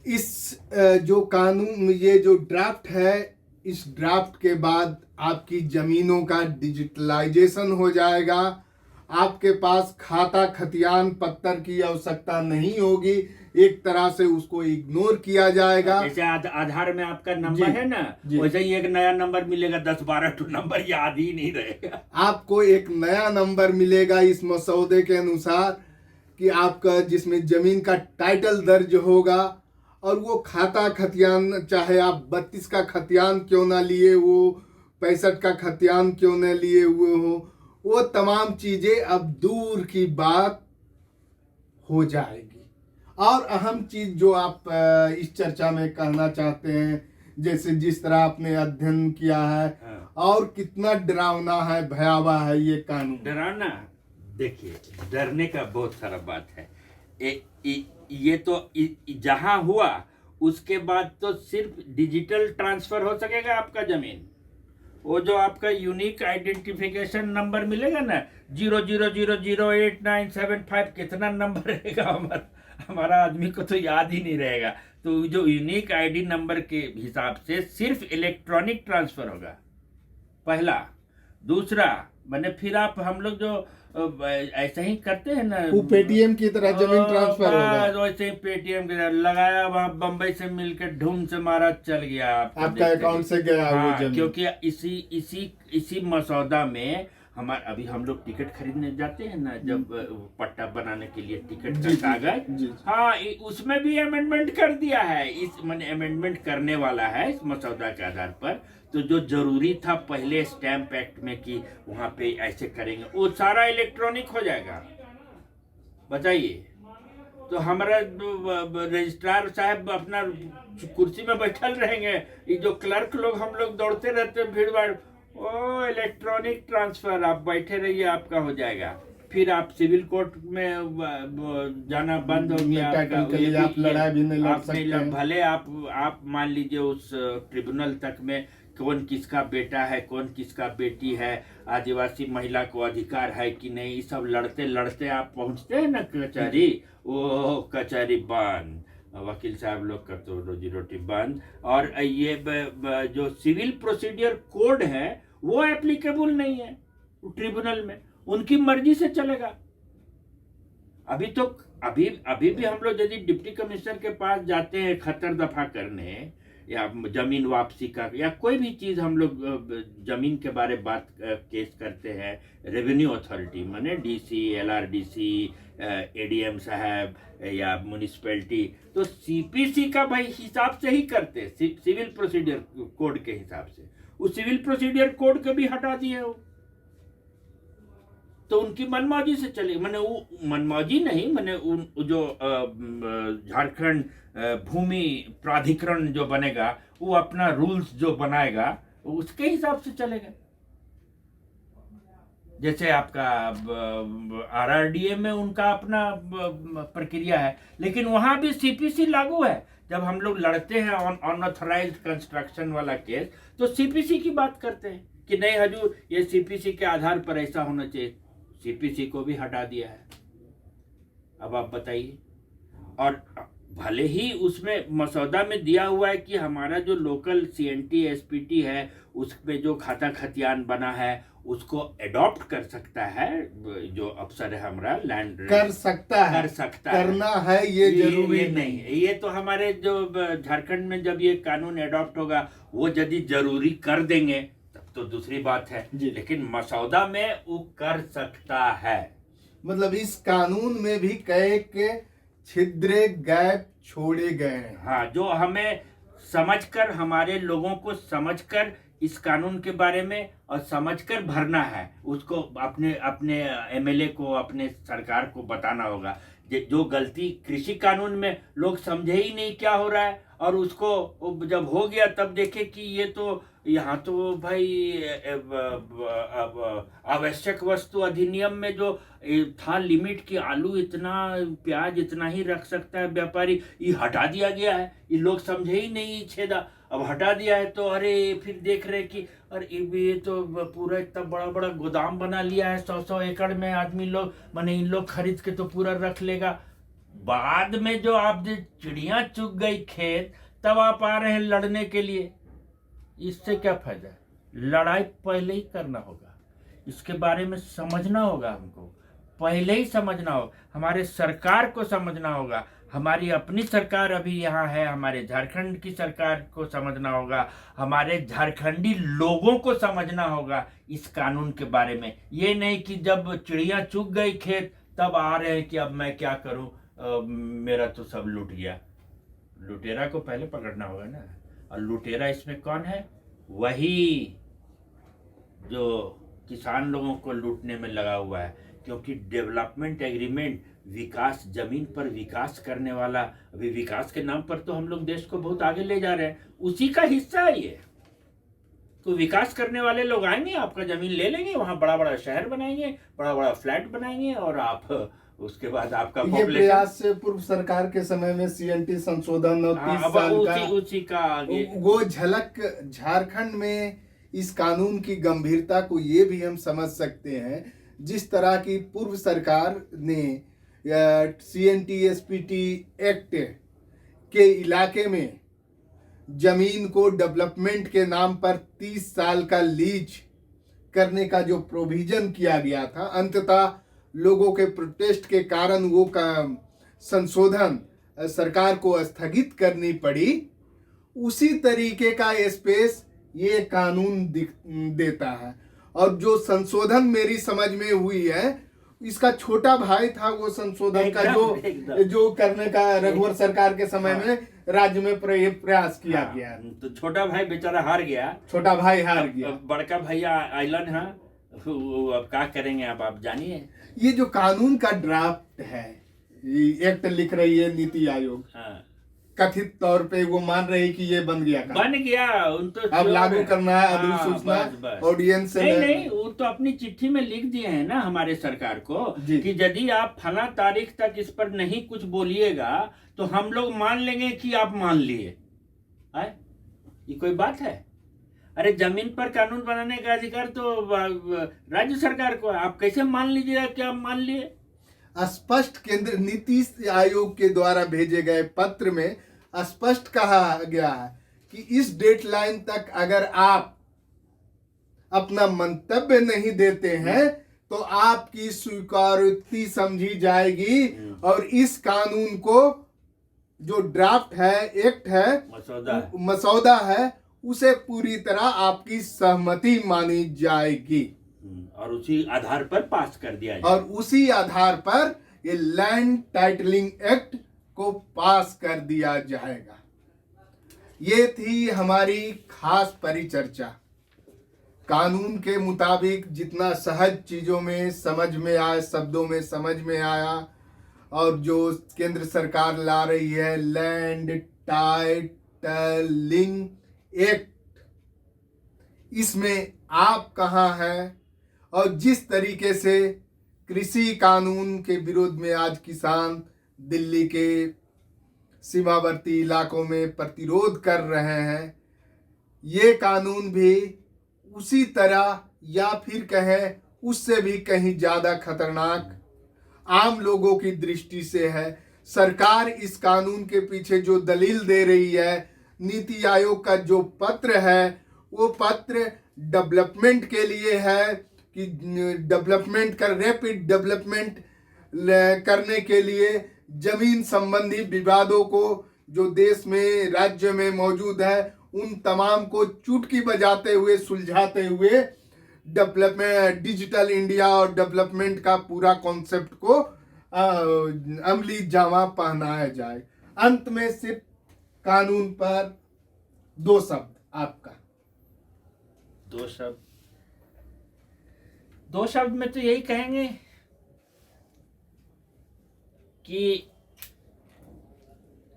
Speaker 2: इस जो कानून, ये जो ड्राफ्ट है, इस ड्राफ्ट के बाद आपकी जमीनों का डिजिटलाइजेशन हो जाएगा। आपके पास खाता खतियान पत्तर की आवश्यकता नहीं होगी, एक तरह से उसको इग्नोर किया जाएगा।
Speaker 1: जैसे आधार में आपका नंबर है ना, वैसे ही एक नया नंबर मिलेगा, 10-12 तो नंबर याद ही नहीं रहेगा।
Speaker 2: आपको एक नया नंबर मिलेगा इस मसौदे के अनुसार, कि आपका जिसमें जमीन का टाइटल दर्ज होगा। और वो खाता खतियान, चाहे आप 32 का खतियान क्यों ना लिए हो, 65 का खतियान क्यों ना लिए हुए हो, वो तमाम चीजें अब दूर की बात हो जाएगी। और अहम चीज जो आप इस चर्चा में कहना चाहते हैं, जैसे जिस तरह आपने अध्ययन किया है, और कितना डरावना है, भयावह है ये कानून।
Speaker 1: डरावना, देखिए डरने का बहुत सारा बात है। ये तो जहां हुआ उसके बाद तो सिर्फ डिजिटल ट्रांसफर हो सकेगा आपका जमीन। वो जो आपका यूनिक आइडेंटिफिकेशन नंबर मिलेगा ना, 00008975, कितना नंबर रहेगा हमारा आदमी को तो याद ही नहीं रहेगा। तो जो यूनिक आईडी नंबर के हिसाब से सिर्फ इलेक्ट्रॉनिक ट्रांसफर होगा, पहला। दूसरा मैंने फिर आप, हम लोग जो ऐसे ही करते हैं ना,
Speaker 2: वो पेटीएम की तरह जमीन ट्रांसफर होगा,
Speaker 1: वैसे ही पेटीएम की तरह लगाया, वहां बंबई से मिलकर ढूंढ से मारा, चल गया
Speaker 2: आपका अकाउंट से गया।
Speaker 1: हाँ, क्योंकि इसी मसौदा में हमारे, अभी हम लोग टिकट खरीदने जाते हैं ना, जब पट्टा बनाने के लिए टिकट का कागज, हाँ, उसमें भी अमेंडमेंट कर दिया है। इस मैंने अमेंडमेंट करने वाला है इस मसौदा के आधार पर। तो जो जरूरी था पहले स्टैम्प एक्ट में कि वहां पे ऐसे करेंगे, वो सारा इलेक्ट्रॉनिक हो जाएगा। बताइए, तो हमारा रजिस्ट्रार साहब अपना कुर्सी में बैठल रहेंगे, ये जो क्लर्क लोग, हम लोग दौड़ते रहते हैं भीड़ भाड़, ओ इलेक्ट्रॉनिक ट्रांसफर, आप बैठे रहिए, आपका हो जाएगा। फिर आप सिविल कोर्ट में जाना बंद हो गया,
Speaker 2: आप लड़ाई भी नहीं लड़ सकते।
Speaker 1: भले आप मान लीजिए उस ट्रिब्यूनल तक में कौन किसका बेटा है, कौन किसका बेटी है, आदिवासी महिला को अधिकार है कि नहीं, ये सब लड़ते लड़ते आप पहुंचते हैं ना कचहरी, वो कचहरी बंद, वकील साहब लोग का तो रोजी रोटी बंद। और ये जो सिविल प्रोसीडियर कोड है वो एप्लीकेबल नहीं है ट्रिब्यूनल में, उनकी मर्जी से चलेगा। अभी भी हम लोग यदि डिप्टी कमिश्नर के पास जाते हैं खतर दफा करने, या जमीन वापसी का, या कोई भी चीज हम लोग जमीन के बारे बात केस करते हैं, रेवेन्यू अथॉरिटी माने डीसी, एलआरडीसी, एडीएम साहब या म्युनिसिपैलिटी, तो सीपीसी का भाई हिसाब से ही करते, सिविल प्रोसीडियर कोड के हिसाब से। वो सिविल प्रोसीडियर कोड के भी हटा दिए वो। तो उनकी मनमौजी से चले, मैंने वो मनमौजी नहीं, मैंने उन जो झारखंड भूमि प्राधिकरण जो बनेगा वो अपना रूल्स जो बनाएगा उसके हिसाब से चलेगा। जैसे आपका आरआरडीए में उनका अपना प्रक्रिया है, लेकिन वहां भी सीपीसी लागू है। जब हम लोग लड़ते हैं अनऑथराइज्ड कंस्ट्रक्शन वाला केस, तो सीपीसी की बात करते हैं कि नहीं हजूर ये सीपीसी के आधार पर ऐसा होना चाहिए। सीपीसी को भी हटा दिया है। अब आप बताइए। और भले ही उसमें मसौदा में दिया हुआ है कि हमारा जो लोकल सीएनटी एसपीटी है उसमें जो खाता खतियान बना है उसको अडॉप्ट कर सकता है, जो अफसर है हमारा लैंड
Speaker 2: कर सकता है, करना है ये जरूरी नहीं है।
Speaker 1: ये तो हमारे जो झारखंड में जब ये कानून अडॉप्ट होगा वो यदि जरूरी कर देंगे तब तो दूसरी बात है, लेकिन मसौदा में वो कर सकता है।
Speaker 2: मतलब इस कानून में भी कई के छिद्र गैप छोड़े गए हैं।
Speaker 1: हाँ, जो हमें समझकर, हमारे लोगों को समझकर इस कानून के बारे में और समझकर भरना है, उसको अपने अपने एमएलए को, अपने सरकार को बताना होगा। जो गलती कृषि कानून में लोग समझे ही नहीं क्या हो रहा है, और उसको जब हो गया तब देखे कि ये तो यहाँ तो भाई आवश्यक वस्तु अधिनियम में जो था लिमिट कि आलू इतना, प्याज इतना ही रख सकता है व्यापारी, ये हटा दिया गया है। ये लोग समझे ही नहीं छेदा, अब हटा दिया है तो अरे फिर देख रहे कि अरे ये तो पूरा इतना बड़ा बड़ा गोदाम बना लिया है, 100 एकड़ में आदमी लोग, माने इन लोग खरीद के तो पूरा रख लेगा। बाद में जो आप चिड़िया चुग गई खेत, तब आप आ रहे हैं लड़ने के लिए। इससे क्या फायदा है? लड़ाई पहले ही करना होगा, इसके बारे में समझना होगा, हमको पहले ही समझना होगा, हमारे सरकार को समझना होगा। हमारी अपनी सरकार अभी यहाँ है, हमारे झारखंड की सरकार को समझना होगा, हमारे झारखंडी लोगों को समझना होगा इस कानून के बारे में। ये नहीं कि जब चिड़िया चुग गई खेत तब आ रहे हैं कि अब मैं क्या करूं, मेरा तो सब लूट गया। लुटेरा को पहले पकड़ना होगा ना। और लुटेरा इसमें कौन है? वही जो किसान लोगों को लूटने में लगा हुआ है, क्योंकि डेवलपमेंट एग्रीमेंट, विकास, जमीन पर विकास करने वाला, अभी विकास के नाम पर तो हम लोग देश को बहुत आगे ले जा रहे हैं, उसी का हिस्सा है ये। तो विकास करने वाले लोग आएंगे, आपका जमीन ले लेंगे, वहां बड़ा बड़ा शहर बनाएंगे, बड़ा बड़ा फ्लैट बनाएंगे, और आप उसके बाद आपका
Speaker 2: ये प्रयास से पूर्व सरकार के समय में सीएनटी संशोधन और 30 साल का
Speaker 1: उसी का आगे
Speaker 2: वो झलक झारखंड में इस कानून की गंभीरता को ये भी हम समझ सकते हैं। जिस तरह की पूर्व सरकार ने सीएनटी एसपीटी एक्ट के इलाके में जमीन को डेवलपमेंट के नाम पर 30 साल का लीज करने का जो प्रोविजन किया गया था, अंततः लोगों के प्रोटेस्ट के कारण वो संशोधन सरकार को स्थगित करनी पड़ी। उसी तरीके का स्पेस ये कानून देता है। और जो संशोधन मेरी समझ में हुई है, इसका छोटा भाई था वो संशोधन का जो करने का रघुवर सरकार के समय में राज्य में प्रयास किया गया।
Speaker 1: तो छोटा भाई बेचारा हार गया,
Speaker 2: छोटा भाई हार गया,
Speaker 1: बड़का भैया आइलन है, अब क्या करेंगे आप जानिए।
Speaker 2: ये जो कानून का ड्राफ्ट है, एक्ट लिख रही है नीति आयोग, कथित तौर पे वो मान रही कि ये बन गया
Speaker 1: उन तो
Speaker 2: अब लागू करना है अधिसूचना ऑडियंस
Speaker 1: नहीं, वो तो अपनी चिट्ठी में लिख दिए हैं ना हमारे सरकार को कि यदि आप फला तारीख तक इस पर नहीं कुछ बोलिएगा तो हम लोग मान लेंगे कि आप मान लिए। ये कोई बात है? अरे जमीन पर कानून बनाने का अधिकार तो राज्य सरकार को है, आप कैसे मान लीजिएगा कि आप मान लिए?
Speaker 2: स्पष्ट केंद्र नीति आयोग के द्वारा भेजे गए पत्र में स्पष्ट कहा गया है कि इस डेडलाइन तक अगर आप अपना मंतव्य नहीं देते हैं तो आपकी स्वीकारोक्ति समझी जाएगी, और इस कानून को जो ड्राफ्ट है, एक्ट है, मसौदा है, उसे पूरी तरह आपकी सहमति मानी जाएगी
Speaker 1: और उसी आधार पर पास कर दिया जाएगा।
Speaker 2: और उसी आधार पर ये लैंड टाइटलिंग एक्ट को पास कर दिया जाएगा। ये थी हमारी खास परिचर्चा। कानून के मुताबिक जितना सहज चीज़ों में समझ में आए, शब्दों में समझ में आया, और जो केंद्र सरकार ला रही है लैंड टाइटलिंग एक्ट, इसमें आप कहाँ हैं? और जिस तरीके से कृषि कानून के विरोध में आज किसान दिल्ली के सीमावर्ती इलाकों में प्रतिरोध कर रहे हैं, ये कानून भी उसी तरह या फिर कहें उससे भी कहीं ज़्यादा खतरनाक आम लोगों की दृष्टि से है। सरकार इस कानून के पीछे जो दलील दे रही है, नीति आयोग का जो पत्र है, वो पत्र डेवलपमेंट के लिए है कि डेवलपमेंट का रैपिड डेवलपमेंट करने के लिए जमीन संबंधी विवादों को जो देश में राज्य में मौजूद है उन तमाम को चुटकी बजाते हुए सुलझाते हुए डेवलपमेंट, डिजिटल इंडिया और डेवलपमेंट का पूरा कॉन्सेप्ट को अमली जामा पहनाया जाए। अंत में सिर्फ कानून पर दो शब्द आपका।
Speaker 1: दो शब्द में तो यही कहेंगे कि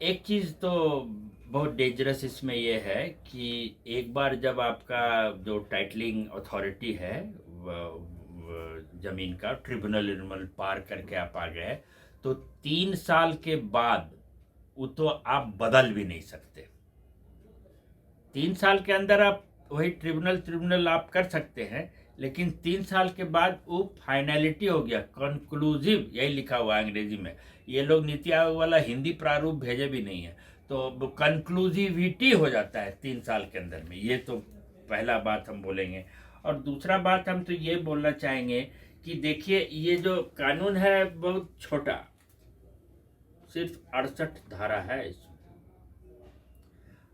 Speaker 1: एक चीज तो बहुत डेंजरस इसमें यह है कि एक बार जब आपका जो टाइटलिंग अथॉरिटी है जमीन का ट्रिब्यूनल पार करके आप आ गए, तो 3 साल के बाद वो तो आप बदल भी नहीं सकते। 3 साल के अंदर आप वही ट्रिब्यूनल आप कर सकते हैं, लेकिन 3 साल के बाद वो फाइनलिटी हो गया, कंक्लूसिव, यही लिखा हुआ है अंग्रेजी में। ये लोग नीति आयोग वाला हिंदी प्रारूप भेजे भी नहीं है, तो कंक्लूसिविटी हो जाता है 3 साल के अंदर में। ये तो पहला बात हम बोलेंगे। और दूसरा बात हम तो ये बोलना चाहेंगे कि देखिए, ये जो कानून है बहुत छोटा, सिर्फ 68 धारा है इसमें,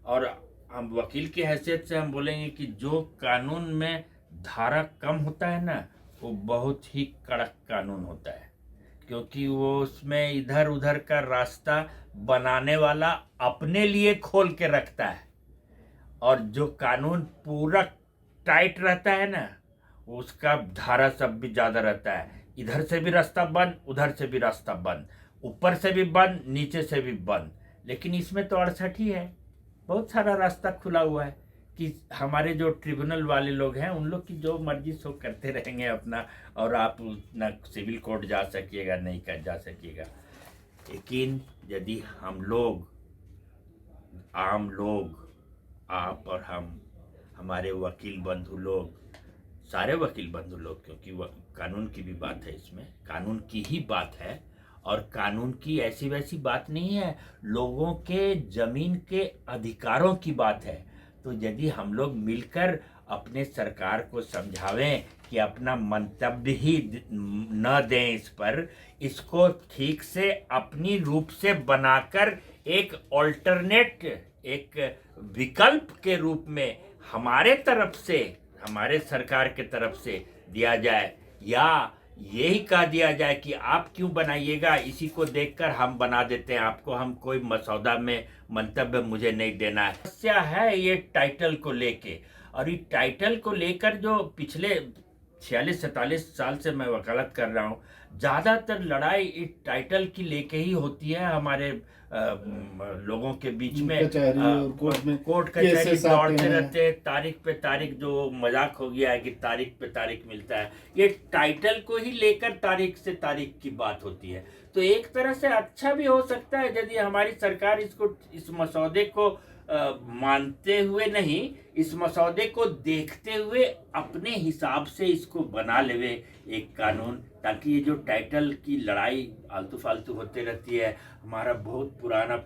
Speaker 1: और हम वकील की हैसियत से हम बोलेंगे कि जो कानून में धारा कम होता है ना, वो बहुत ही कड़क कानून होता है, क्योंकि वो उसमें इधर उधर का रास्ता बनाने वाला अपने लिए खोल के रखता है। और जो कानून पूरा टाइट रहता है ना, उसका धारा सब भी ज़्यादा रहता है। इधर से भी रास्ता बंद, उधर से भी रास्ता बंद, ऊपर से भी बंद, नीचे से भी बंद। लेकिन इसमें तो 68 ही है, बहुत सारा रास्ता खुला हुआ है कि हमारे जो ट्रिब्यूनल वाले लोग हैं उन लोग की जो मर्जी सो करते रहेंगे अपना, और आप ना सिविल कोर्ट जा सकिएगा, नहीं कर जा सकिएगा। लेकिन यदि हम लोग, आम लोग, आप और हम, हमारे वकील बंधु लोग, सारे वकील बंधु लोग, क्योंकि कानून की भी बात है इसमें, कानून की ही बात है, और कानून की ऐसी वैसी बात नहीं है, लोगों के जमीन के अधिकारों की बात है। तो यदि हम लोग मिलकर अपने सरकार को समझावें कि अपना मंतव्य ही न दें इस पर, इसको ठीक से अपनी रूप से बनाकर एक ऑल्टरनेट, एक विकल्प के रूप में हमारे तरफ से, हमारे सरकार के तरफ से दिया जाए, या यही कह दिया जाए कि आप क्यों बनाइएगा, इसी को देखकर हम बना देते हैं आपको, हम कोई मसौदा में मंतव्य मुझे नहीं देना है। समस्या है ये टाइटल को लेके, और ये टाइटल को लेकर जो पिछले 46-47 साल से मैं वकालत कर रहा हूँ, ज़्यादातर लड़ाई इस टाइटल की लेके ही होती है हमारे लोगों के बीच में। कोर्ट कचहरी दौड़ते रहते हैं, तारीख पे तारीख, जो मजाक हो गया है कि तारीख पे तारीख मिलता है, ये टाइटल को ही लेकर तारीख से तारीख की बात होती है। तो एक तरह से अच्छा भी हो सकता है यदि हमारी सरकार इसको, इस मसौदे को मानते हुए नहीं, इस मसौदे को देखते हुए अपने हिसाब से इसको बना लेवे एक कानून, ताकि ये जो टाइटल की लड़ाई आलतू फालतू होते रहती है, हमारा बहुत पुराना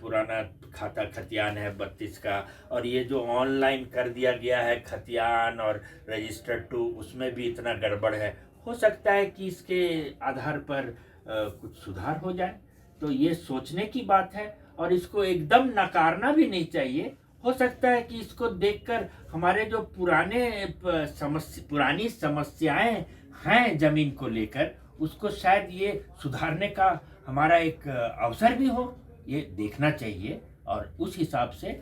Speaker 1: खाता खतियान है 32 का, और ये जो ऑनलाइन कर दिया गया है खतियान और रजिस्टर्ड टू, उसमें भी इतना गड़बड़ है। हो सकता है कि इसके आधार पर कुछ सुधार हो जाए। तो ये सोचने की बात है, और इसको एकदम नकारना भी नहीं चाहिए। हो सकता है कि इसको देखकर हमारे जो पुरानी समस्याएं हैं जमीन को लेकर, उसको शायद ये सुधारने का हमारा एक अवसर भी हो, ये देखना चाहिए। और उस हिसाब से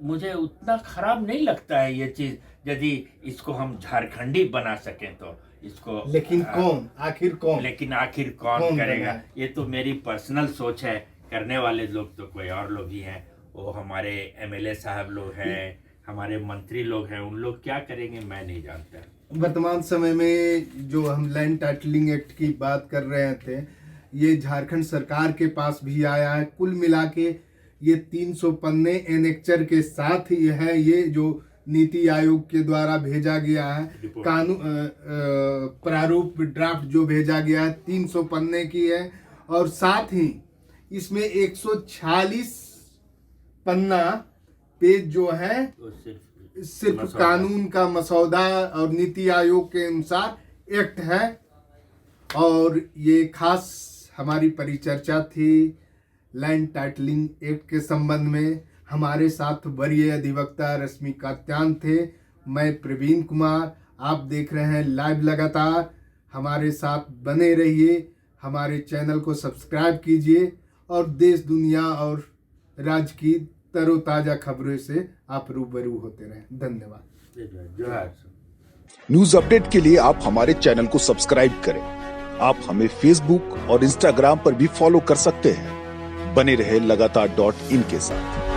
Speaker 1: मुझे उतना खराब नहीं लगता है ये चीज़, यदि इसको हम झारखंडी बना सकें तो इसको
Speaker 2: लेकिन कौन, आखिर कौन,
Speaker 1: लेकिन आखिर कौन करेगा?
Speaker 2: बनाए?
Speaker 1: ये तो मेरी पर्सनल सोच है। करने वाले लोग तो कोई और लोग ही हैं, वो हमारे एमएलए साहब लोग हैं, हमारे मंत्री लोग हैं। उन लोग क्या करेंगे मैं नहीं जानता।
Speaker 2: वर्तमान समय में जो हम लैंड टाइटलिंग एक्ट की बात कर रहे थे, ये झारखंड सरकार के पास भी आया है। कुल मिला के ये 300 पन्ने एनेक्चर के साथ ही है, ये जो नीति आयोग के द्वारा भेजा गया है कानून प्रारूप ड्राफ्ट जो भेजा गया है 300 पन्ने की है, और साथ ही इसमें 146 पन्ना पेज जो है
Speaker 1: तो
Speaker 2: सिर्फ कानून का मसौदा और नीति आयोग के अनुसार एक्ट है। और ये खास हमारी परिचर्चा थी लैंड टाइटलिंग एक्ट के संबंध में। हमारे साथ वरीय अधिवक्ता रश्मि कात्यान थे, मैं प्रवीण कुमार। आप देख रहे हैं लाइव लगातार। हमारे साथ बने रहिए, हमारे चैनल को सब्सक्राइब कीजिए और देश दुनिया और राज्य की तरोताज़ा खबरों से आप रूबरू होते रहें। धन्यवाद।
Speaker 1: जोहार।
Speaker 3: न्यूज अपडेट के लिए आप हमारे चैनल को सब्सक्राइब करें। आप हमें फेसबुक और इंस्टाग्राम पर भी फॉलो कर सकते हैं। बने रहे लगातार .in के साथ।